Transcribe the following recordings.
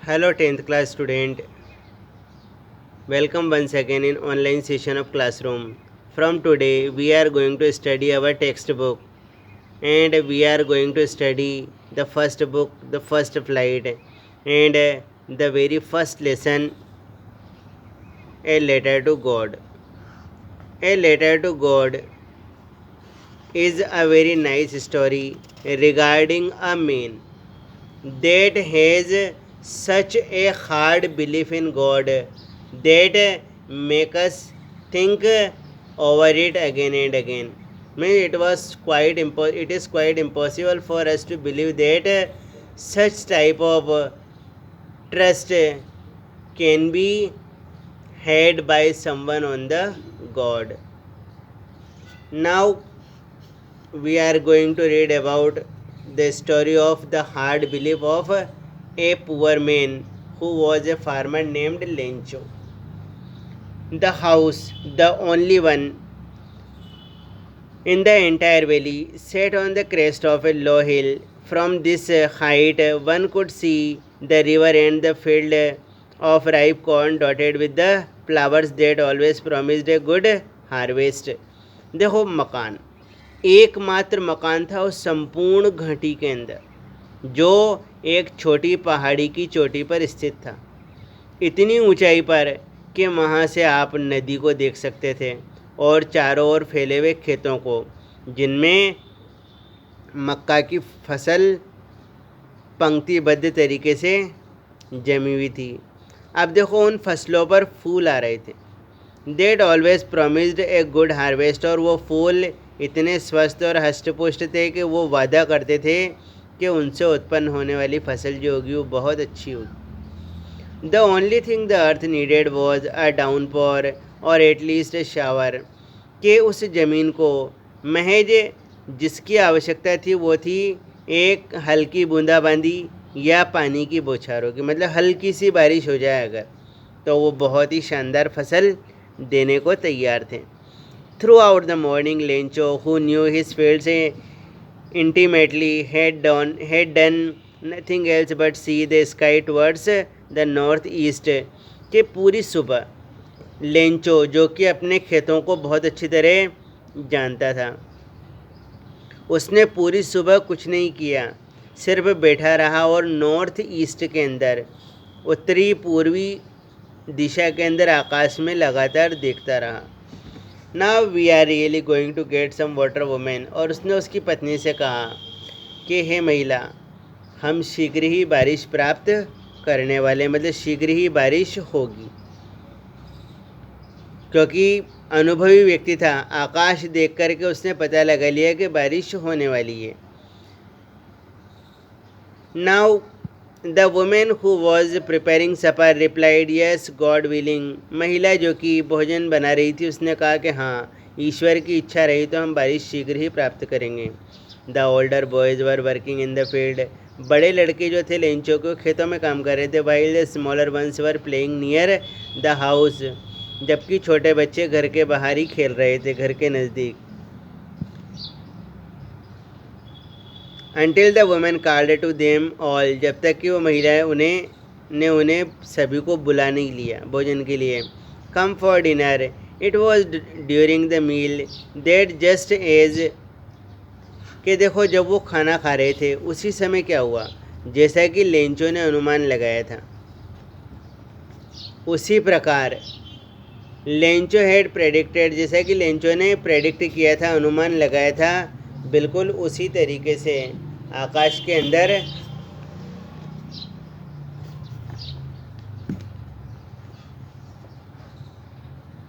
Hello 10th class student. Welcome once again in online session of classroom. From today we are going to study our textbook and we are going to study the first book, the first flight and the very first lesson, a letter to God. A letter to God is a very nice story regarding a man that has such a hard belief in God that make us think over it again and again. It is quite impossible for us to believe that such type of trust can be had by someone on the God. Now we are going to read about the story of the hard belief of a poor man who was a farmer named Lencho. The house, the only one in the entire valley, sat on the crest of a low hill. From this height, one could see the river and the field of ripe corn dotted with the flowers that always promised a good harvest. देखो मकान, एकमात्र मकान था उस संपूर्ण घाटी के अंदर, जो एक छोटी पहाड़ी की चोटी पर स्थित था। इतनी ऊंचाई पर कि वहाँ से आप नदी को देख सकते थे और चारों ओर फैले हुए खेतों को, जिनमें मक्का की फसल पंक्तिबद्ध तरीके से जमी हुई थी। अब देखो उन फसलों पर फूल आ रहे थे। That always promised a good harvest, और वो फूल इतने स्वस्थ और हष्टपुष्ट थे कि वो वादा करते थे कि उनसे उत्पन्न होने वाली फसल जो होगी वो बहुत अच्छी होगी। The only thing the earth needed was a downpour और एटलीस्ट ए शावर, कि उस ज़मीन को महज जिसकी आवश्यकता थी वो थी एक हल्की बूंदाबांदी या पानी की बौछारों की, मतलब हल्की सी बारिश हो जाए अगर, तो वो बहुत ही शानदार फसल देने को तैयार थे। Through out the morning Lencho, who knew his fields intimately, had done nothing else but see the sky towards the north east, कि पूरी सुबह लेंचो, जो कि अपने खेतों को बहुत अच्छी तरह जानता था, उसने पूरी सुबह कुछ नहीं किया, सिर्फ बैठा रहा और नॉर्थ ईस्ट के अंदर, उत्तरी पूर्वी दिशा के अंदर आकाश में लगातार देखता रहा। Now we are really going to get some water women, और उसने उसकी पत्नी से कहा कि हे महिला, हम शीघ्र ही बारिश प्राप्त करने वाले, मतलब शीघ्र ही बारिश होगी, क्योंकि अनुभवी व्यक्ति था। आकाश देख करके उसने पता लगा लिया कि बारिश होने वाली है। Now the women who was preparing supper replied yes God willing, महिला जो कि भोजन बना रही थी उसने कहा कि हाँ, ईश्वर की इच्छा रही तो हम बारिश शीघ्र ही प्राप्त करेंगे। The older boys were working in the field, बड़े लड़के जो थे लेंचों के खेतों में काम कर रहे थे, while the smaller ones were playing near the house, जबकि छोटे बच्चे घर के बाहर ही खेल रहे थे, घर के नज़दीक। Until the woman called to them all, जब तक कि वो महिलाएं उन्हें सभी को बुला नहीं लिया भोजन के लिए। Come for dinner. It was during the meal that just as, कि देखो जब वो खाना खा रहे थे उसी समय क्या हुआ, जैसा कि लेंचो ने अनुमान लगाया था, उसी प्रकार लेंचो हैड प्रेडिक्टेड, जैसा कि लेंचो ने प्रेडिक्ट किया था, अनुमान लगाया था, बिल्कुल उसी तरीके से आकाश के अंदर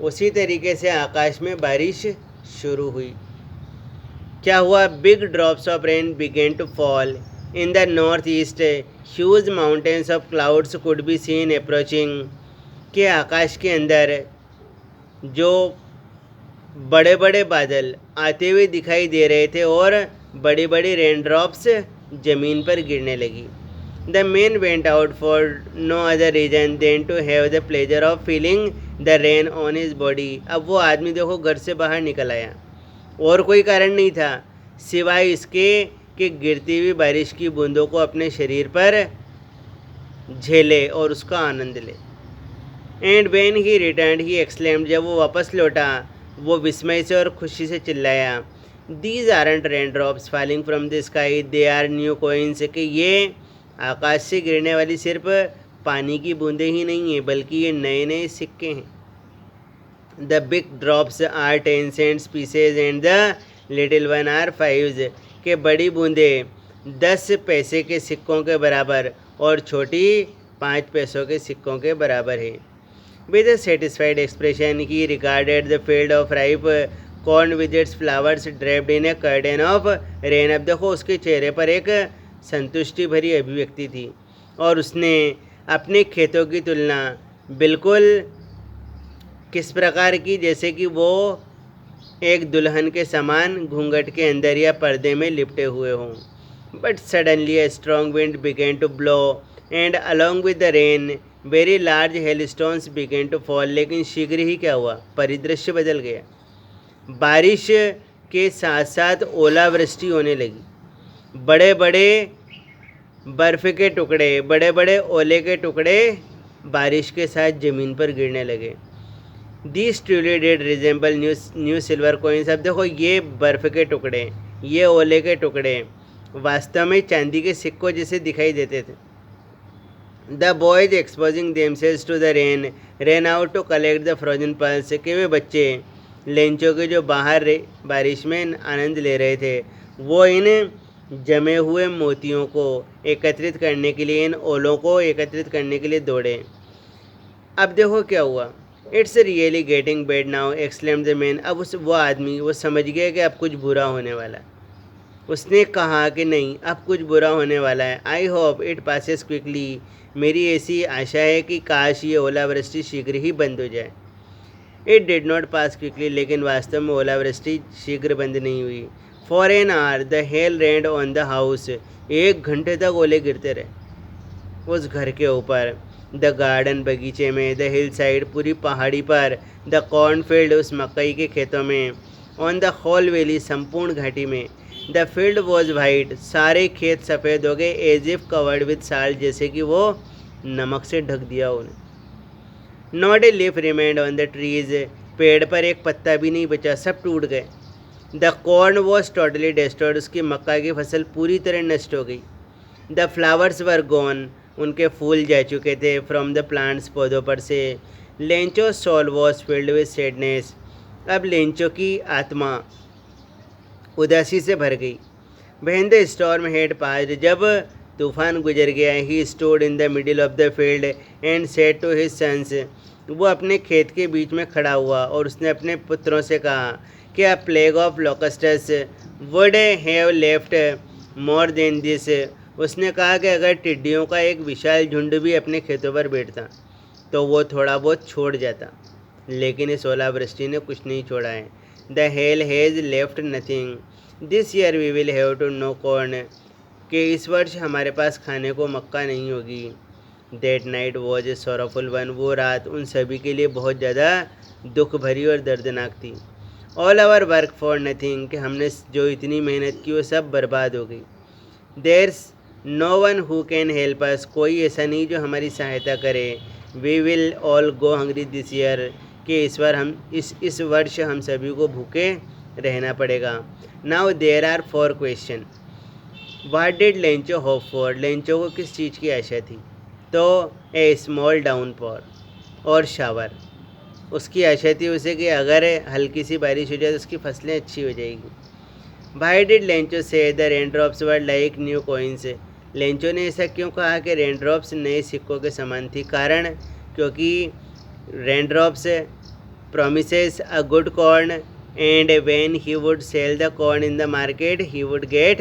उसी तरीके से आकाश में बारिश शुरू हुई। क्या हुआ? Big drops of rain began to fall in the north east, huge mountains of clouds could be seen approaching, के आकाश के अंदर जो बड़े बड़े बादल आते हुए दिखाई दे रहे थे और बड़ी बड़ी रेन ड्रॉप्स ज़मीन पर गिरने लगी। The man went out for no other reason than to have the pleasure of feeling the rain on his body, अब वो आदमी देखो घर से बाहर निकल आया, और कोई कारण नहीं था सिवाय इसके कि गिरती हुई बारिश की बूंदों को अपने शरीर पर झेले और उसका आनंद ले। And when he return he exclaimed, जब वो वापस लौटा वो विस्मय से और खुशी से चिल्लाया, these aren't rain drops falling from the sky, they are new coins, कि ये आकाश से गिरने वाली सिर्फ पानी की बूंदें ही नहीं हैं बल्कि ये नए नए सिक्के हैं। The big drops are 10 cents pieces and the little one are 5, के बड़ी बूंदें 10 पैसे के सिक्कों के बराबर और छोटी 5 पैसों के सिक्कों के बराबर है। With a satisfied expression he regarded the field of ripe corn with its flowers draped in a curtain of rain। अब देखो उसके चेहरे पर एक संतुष्टि भरी अभिव्यक्ति थी और उसने अपने खेतों की तुलना बिल्कुल किस प्रकार की, जैसे कि वो एक दुल्हन के समान घूंघट के अंदर या पर्दे में लिपटे हुए हों। But suddenly a strong wind began to blow and along with the rain very large hailstones began to fall. लेकिन शीघ्र ही क्या हुआ, परिदृश्य बदल गया। बारिश के साथ साथ ओलावृष्टि होने लगी। बड़े बड़े बर्फ़ के टुकड़े, बड़े बड़े ओले के टुकड़े बारिश के साथ ज़मीन पर गिरने लगे। This truly did resemble new silver coins. अब देखो ये बर्फ़ के टुकड़े, ये ओले के टुकड़े वास्तव में चांदी के सिक्कों जैसे दिखाई देते थे। The boys exposing themselves to the rain ran out to collect the frozen pearls, कि वे बच्चे लेंचों के जो बाहर बारिश में आनंद ले रहे थे वो इन जमे हुए मोतियों को एकत्रित करने के लिए, इन ओलों को एकत्रित करने के लिए दौड़े। अब देखो क्या हुआ। It's really getting bad now exclaimed the man. अब वो आदमी वो समझ गया कि अब कुछ बुरा होने वाला है। उसने कहा कि नहीं, अब कुछ बुरा होने वाला है। I hope it passes quickly, मेरी ऐसी आशा है कि काश ये ओलावृष्टि शीघ्र ही बंद हो जाए। It did not pass quickly, लेकिन वास्तव में ओलावृष्टि शीघ्र बंद नहीं हुई। For an hour the hail rained on the house, 1 घंटे तक ओले गिरते रहे उस घर के ऊपर। द गार्डन, बगीचे में, द हिल साइड, पूरी पहाड़ी पर, द कॉर्नफील्ड, उस मकई के खेतों में, ऑन द होल वैली, संपूर्ण घाटी में। द फील्ड वॉज वाइट, सारे खेत सफ़ेद हो गए। As if covered with salt, जैसे कि वो नमक से ढक दिया उन्हें। Not a leaf remained on the trees, पेड़ पर एक पत्ता भी नहीं बचा, सब टूट गए। The corn was totally destroyed, उसकी मक्का की फसल पूरी तरह नष्ट हो गई। द फ्लावर्स वर गॉन, उनके फूल जा चुके थे। फ्रॉम द प्लांट्स, पौधों पर से। Lencho soul was filled with sadness, अब लेंचो की आत्मा उदासी से भर गई। When the storm had passed, जब तूफान गुजर गया। He stood in the middle of the field and said to his sons, वो अपने खेत के बीच में खड़ा हुआ और उसने अपने पुत्रों से कहा कि a plague of locusts would have left more than this. उसने कहा कि अगर टिड्डियों का एक विशाल झुंड भी अपने खेतों पर बैठता तो वो थोड़ा बहुत छोड़ जाता, लेकिन इस ओलावृष्टि ने कुछ नहीं छोड़ा है। The hail has left nothing this year we will have to no corn, कि इस वर्ष हमारे पास खाने को मक्का नहीं होगी। That night was a sorrowful one, वो रात उन सभी के लिए बहुत ज़्यादा दुख भरी और दर्दनाक थी। All our work for nothing, कि हमने जो इतनी मेहनत की वो सब बर्बाद हो गई। There's no one who can help us, कोई ऐसा नहीं जो हमारी सहायता करे। We will all go hungry this year, कि इस बार हम इस वर्ष हम सभी को भूखे रहना पड़ेगा। Now there are 4 question. What did Lencho hope for, Lencho को किस चीज़ की आशा थी? तो ए स्मॉल डाउनपॉर और शावर, उसकी आशा थी उसे कि अगर हल्की सी बारिश हो जाए तो उसकी फसलें अच्छी हो जाएगी। वाई डिड लेंचो से the rain drops were like new coins, Lencho ने ऐसा क्यों कहा कि रेन ड्रॉप्स नए सिक्कों के समान थी? कारण क्योंकि rain drops promises a good corn and when he would sell the corn in the market he would get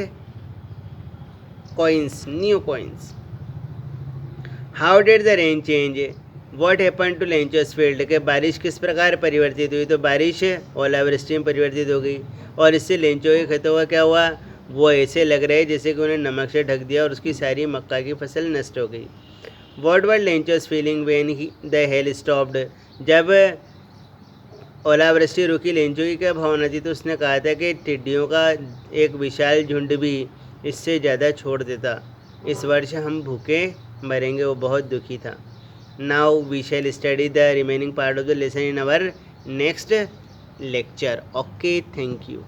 coins, new coins. How did the rain change? What happened to Lencho's field? कि बारिश किस प्रकार परिवर्तित हुई? तो बारिश ओलावृष्टि में परिवर्तित हो गई और इससे लेंचो के खेतों का क्या हुआ? वो ऐसे लग रहे जैसे कि उन्हें नमक से ढक दिया और उसकी सारी मक्का की फसल नष्ट हो गई। What were Lencho's feeling when the hail stopped? जब ओलावृष्टि रुकी, लेंचो की क्या भावना थी? तो उसने कहा था कि टिड्डियों का एक विशाल झुंड भी इससे ज़्यादा छोड़ देता, इस वर्ष हम भूखे मरेंगे, वो बहुत दुखी था। Now we shall study the remaining part of the lesson in our next lecture. Okay, thank you.